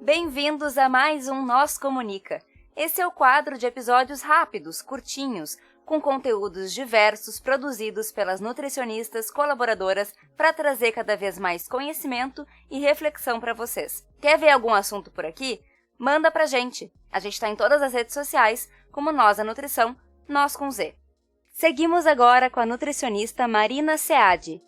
Bem-vindos a mais um Nós Comunica. Esse é o quadro de episódios rápidos, curtinhos, com conteúdos diversos produzidos pelas nutricionistas colaboradoras para trazer cada vez mais conhecimento e reflexão para vocês. Quer ver algum assunto por aqui? Manda pra gente. A gente está em todas as redes sociais, como Nós a Nutrição, Nós com Z. Seguimos agora com a nutricionista Marina Seade.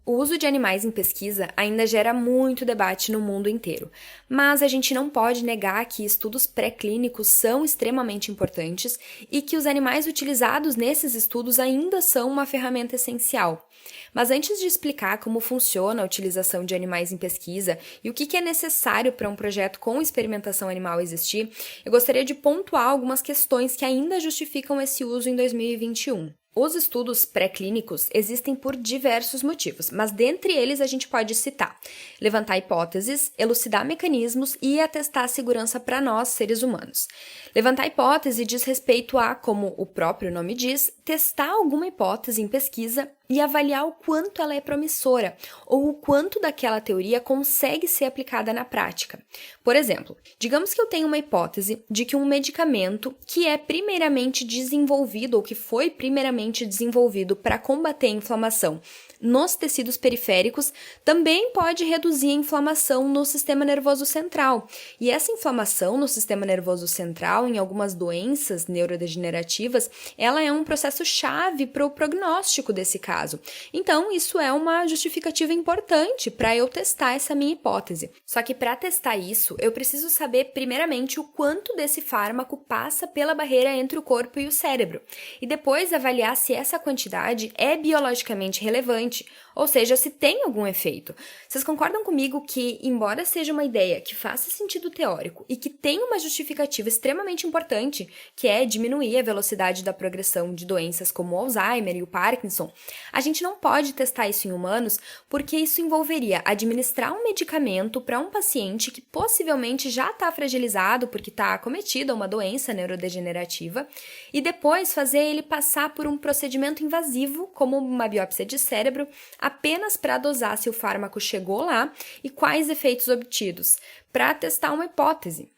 O uso de animais em pesquisa ainda gera muito debate no mundo inteiro, mas a gente não pode negar que estudos pré-clínicos são extremamente importantes e que os animais utilizados nesses estudos ainda são uma ferramenta essencial. Mas antes de explicar como funciona a utilização de animais em pesquisa e o que é necessário para um projeto com experimentação animal existir, eu gostaria de pontuar algumas questões que ainda justificam esse uso em 2021. Os estudos pré-clínicos existem por diversos motivos, mas dentre eles a gente pode citar levantar hipóteses, elucidar mecanismos e atestar a segurança para nós, seres humanos. Levantar hipótese diz respeito a, como o próprio nome diz, testar alguma hipótese em pesquisa e avaliar o quanto ela é promissora ou o quanto daquela teoria consegue ser aplicada na prática. Por exemplo, digamos que eu tenho uma hipótese de que um medicamento que é primeiramente desenvolvido ou que foi primeiramente desenvolvido para combater a inflamação nos tecidos periféricos também pode reduzir a inflamação no sistema nervoso central. E essa inflamação no sistema nervoso central, em algumas doenças neurodegenerativas, ela é um processo chave para o prognóstico desse caso. Então, isso é uma justificativa importante para eu testar essa minha hipótese. Só que para testar isso, eu preciso saber primeiramente o quanto desse fármaco passa pela barreira entre o corpo e o cérebro, e depois avaliar se essa quantidade é biologicamente relevante, ou seja, se tem algum efeito. Vocês concordam comigo que, embora seja uma ideia que faça sentido teórico e que tem uma justificativa extremamente importante, que é diminuir a velocidade da progressão de doenças como o Alzheimer e o Parkinson, a gente não pode testar isso em humanos porque isso envolveria administrar um medicamento para um paciente que possivelmente já está fragilizado porque está acometido a uma doença neurodegenerativa e depois fazer ele passar por um procedimento invasivo, como uma biópsia de cérebro, apenas para dosar se o fármaco chegou lá e quais efeitos obtidos, para testar uma hipótese,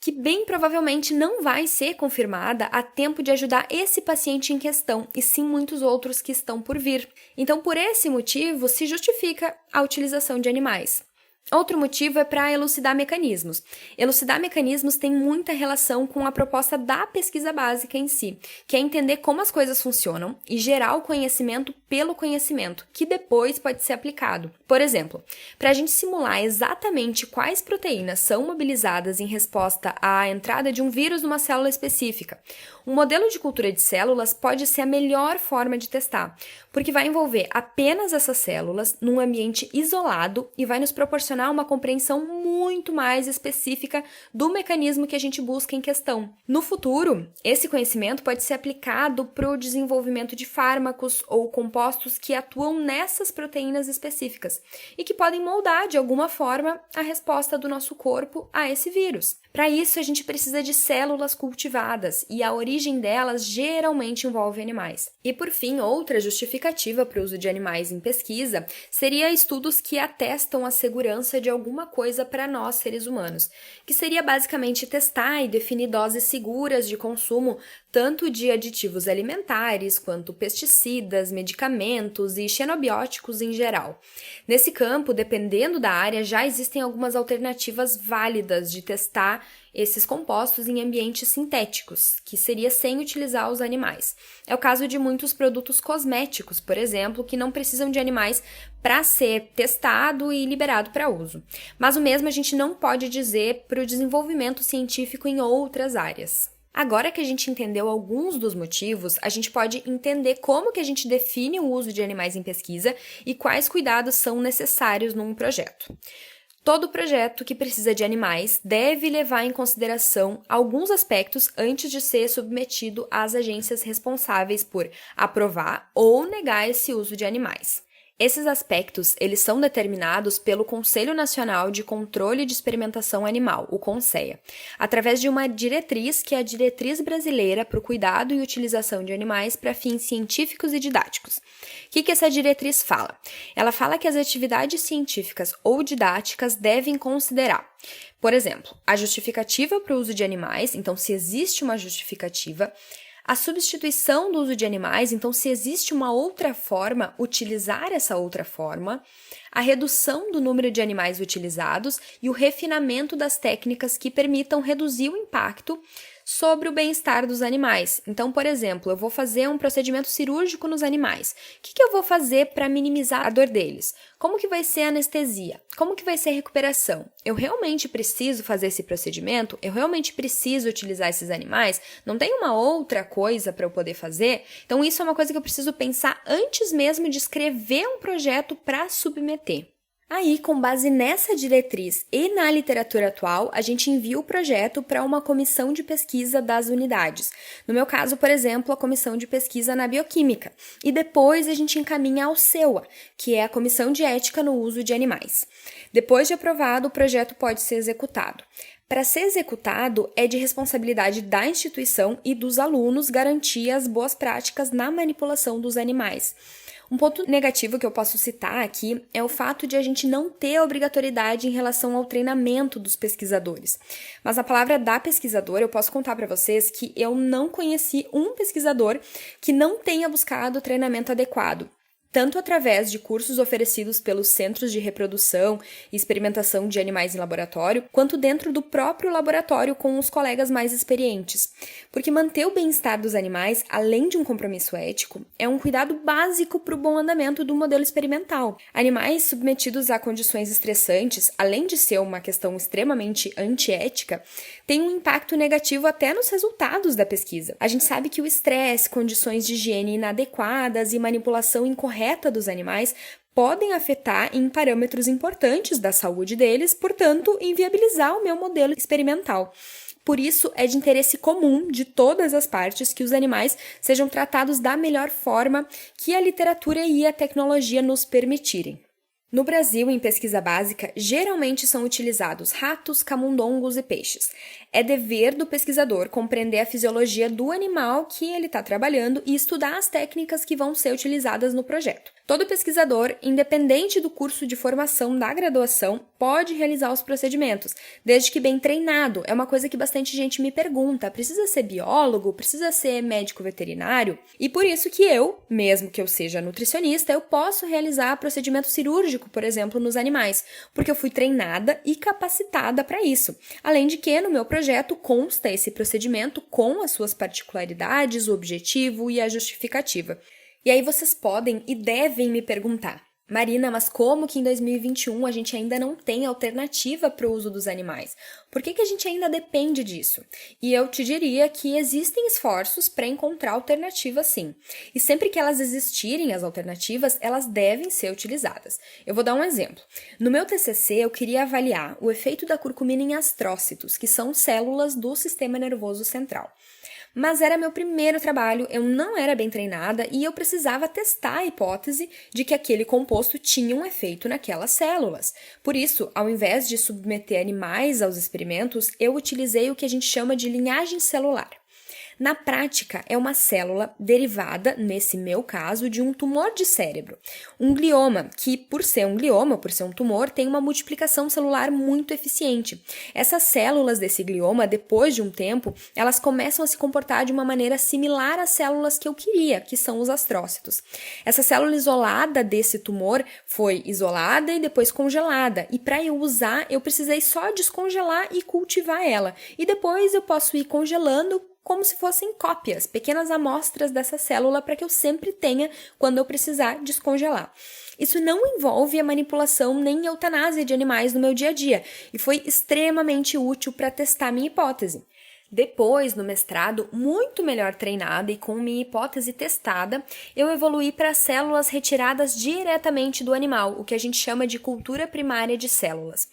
que bem provavelmente não vai ser confirmada a tempo de ajudar esse paciente em questão, e sim muitos outros que estão por vir. Então, por esse motivo, se justifica a utilização de animais. Outro motivo é para elucidar mecanismos. Elucidar mecanismos tem muita relação com a proposta da pesquisa básica em si, que é entender como as coisas funcionam e gerar o conhecimento pelo conhecimento, que depois pode ser aplicado. Por exemplo, para a gente simular exatamente quais proteínas são mobilizadas em resposta à entrada de um vírus numa célula específica, um modelo de cultura de células pode ser a melhor forma de testar, porque vai envolver apenas essas células num ambiente isolado e vai nos proporcionar uma compreensão muito mais específica do mecanismo que a gente busca em questão. No futuro, esse conhecimento pode ser aplicado para o desenvolvimento de fármacos ou compostos que atuam nessas proteínas específicas e que podem moldar de alguma forma a resposta do nosso corpo a esse vírus. Para isso, a gente precisa de células cultivadas e a origem delas geralmente envolve animais. E por fim, outra justificativa para o uso de animais em pesquisa seria estudos que atestam a segurança de alguma coisa para nós, seres humanos, que seria basicamente testar e definir doses seguras de consumo tanto de aditivos alimentares quanto pesticidas, medicamentos e xenobióticos em geral. Nesse campo, dependendo da área, já existem algumas alternativas válidas de testar esses compostos em ambientes sintéticos, que seria sem utilizar os animais. É o caso de muitos produtos cosméticos, por exemplo, que não precisam de animais para ser testado e liberado para uso. Mas o mesmo a gente não pode dizer para o desenvolvimento científico em outras áreas. Agora que a gente entendeu alguns dos motivos, a gente pode entender como que a gente define o uso de animais em pesquisa e quais cuidados são necessários num projeto. Todo projeto que precisa de animais deve levar em consideração alguns aspectos antes de ser submetido às agências responsáveis por aprovar ou negar esse uso de animais. Esses aspectos, eles são determinados pelo Conselho Nacional de Controle de Experimentação Animal, o CONSEA, através de uma diretriz que é a Diretriz Brasileira para o Cuidado e Utilização de Animais para Fins Científicos e Didáticos. O que essa diretriz fala? Ela fala que as atividades científicas ou didáticas devem considerar, por exemplo, a justificativa para o uso de animais, então se existe uma justificativa, a substituição do uso de animais, então se existe uma outra forma, utilizar essa outra forma, a redução do número de animais utilizados e o refinamento das técnicas que permitam reduzir o impacto sobre o bem-estar dos animais. Então, por exemplo, eu vou fazer um procedimento cirúrgico nos animais. O que eu vou fazer para minimizar a dor deles? Como que vai ser a anestesia? Como que vai ser a recuperação? Eu realmente preciso fazer esse procedimento? Eu realmente preciso utilizar esses animais? Não tem uma outra coisa para eu poder fazer? Então, isso é uma coisa que eu preciso pensar antes mesmo de escrever um projeto para submeter. Aí, com base nessa diretriz e na literatura atual, a gente envia o projeto para uma comissão de pesquisa das unidades. No meu caso, por exemplo, a comissão de pesquisa na bioquímica. E depois a gente encaminha ao CEUA, que é a Comissão de Ética no Uso de Animais. Depois de aprovado, o projeto pode ser executado. Para ser executado, é de responsabilidade da instituição e dos alunos garantir as boas práticas na manipulação dos animais. Um ponto negativo que eu posso citar aqui é o fato de a gente não ter obrigatoriedade em relação ao treinamento dos pesquisadores. Mas na palavra da pesquisadora, eu posso contar para vocês que eu não conheci um pesquisador que não tenha buscado treinamento adequado, tanto através de cursos oferecidos pelos centros de reprodução e experimentação de animais em laboratório, quanto dentro do próprio laboratório com os colegas mais experientes. Porque manter o bem-estar dos animais, além de um compromisso ético, é um cuidado básico para o bom andamento do modelo experimental. Animais submetidos a condições estressantes, além de ser uma questão extremamente antiética, têm um impacto negativo até nos resultados da pesquisa. A gente sabe que o estresse, condições de higiene inadequadas e manipulação incorreta dos animais podem afetar em parâmetros importantes da saúde deles, portanto, inviabilizar o meu modelo experimental. Por isso, é de interesse comum de todas as partes que os animais sejam tratados da melhor forma que a literatura e a tecnologia nos permitirem. No Brasil, em pesquisa básica, geralmente são utilizados ratos, camundongos e peixes. É dever do pesquisador compreender a fisiologia do animal que ele está trabalhando e estudar as técnicas que vão ser utilizadas no projeto. Todo pesquisador, independente do curso de formação da graduação, pode realizar os procedimentos, desde que bem treinado. É uma coisa que bastante gente me pergunta, precisa ser biólogo? Precisa ser médico veterinário? E por isso que eu, mesmo que eu seja nutricionista, eu posso realizar procedimento cirúrgico, por exemplo, nos animais, porque eu fui treinada e capacitada para isso. Além de que, no meu projeto, consta esse procedimento com as suas particularidades, o objetivo e a justificativa. E aí vocês podem e devem me perguntar, Marina, mas como que em 2021 a gente ainda não tem alternativa para o uso dos animais? Por que a gente ainda depende disso? E eu te diria que existem esforços para encontrar alternativas sim. E sempre que elas existirem, as alternativas, elas devem ser utilizadas. Eu vou dar um exemplo. No meu TCC, eu queria avaliar o efeito da curcumina em astrócitos, que são células do sistema nervoso central. Mas era meu primeiro trabalho, eu não era bem treinada e eu precisava testar a hipótese de que aquele composto tinha um efeito naquelas células. Por isso, ao invés de submeter animais aos experimentos, eu utilizei o que a gente chama de linhagem celular. Na prática, é uma célula derivada, nesse meu caso, de um tumor de cérebro. Um glioma, que por ser um glioma, por ser um tumor, tem uma multiplicação celular muito eficiente. Essas células desse glioma, depois de um tempo, elas começam a se comportar de uma maneira similar às células que eu queria, que são os astrócitos. Essa célula isolada desse tumor foi isolada e depois congelada. E para eu usar, eu precisei só descongelar e cultivar ela. E depois eu posso ir congelando como se fossem cópias, pequenas amostras dessa célula para que eu sempre tenha quando eu precisar descongelar. Isso não envolve a manipulação nem eutanásia de animais no meu dia a dia e foi extremamente útil para testar minha hipótese. Depois, no mestrado, muito melhor treinada e com minha hipótese testada, eu evoluí para células retiradas diretamente do animal, o que a gente chama de cultura primária de células.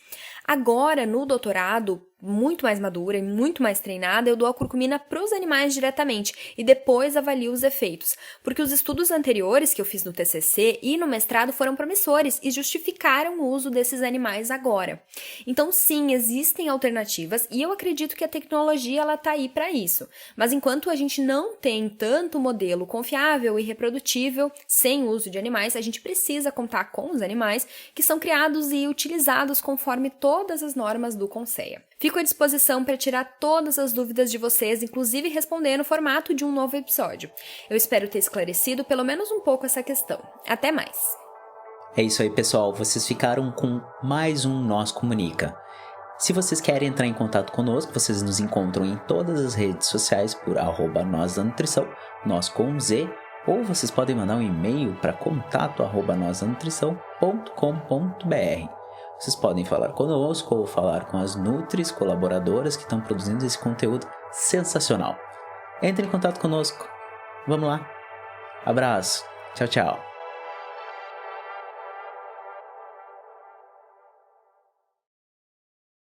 Agora, no doutorado, muito mais madura e muito mais treinada, eu dou a curcumina para os animais diretamente e depois avalio os efeitos. Porque os estudos anteriores que eu fiz no TCC e no mestrado foram promissores e justificaram o uso desses animais agora. Então, sim, existem alternativas e eu acredito que a tecnologia ela tá aí para isso. Mas enquanto a gente não tem tanto modelo confiável e reprodutível sem o uso de animais, a gente precisa contar com os animais que são criados e utilizados conforme todas as normas do Conceia. Fico à disposição para tirar todas as dúvidas de vocês, inclusive responder no formato de um novo episódio. Eu espero ter esclarecido pelo menos um pouco essa questão. Até mais! É isso aí, pessoal. Vocês ficaram com mais um Nós Comunica. Se vocês querem entrar em contato conosco, vocês nos encontram em todas as redes sociais por @nozdanutrição, nós com Z, ou vocês podem mandar um e-mail para contato@nozdanutrição.com.br. Vocês podem falar conosco ou falar com as Nutris colaboradoras que estão produzindo esse conteúdo sensacional. Entre em contato conosco. Vamos lá. Abraço. Tchau, tchau.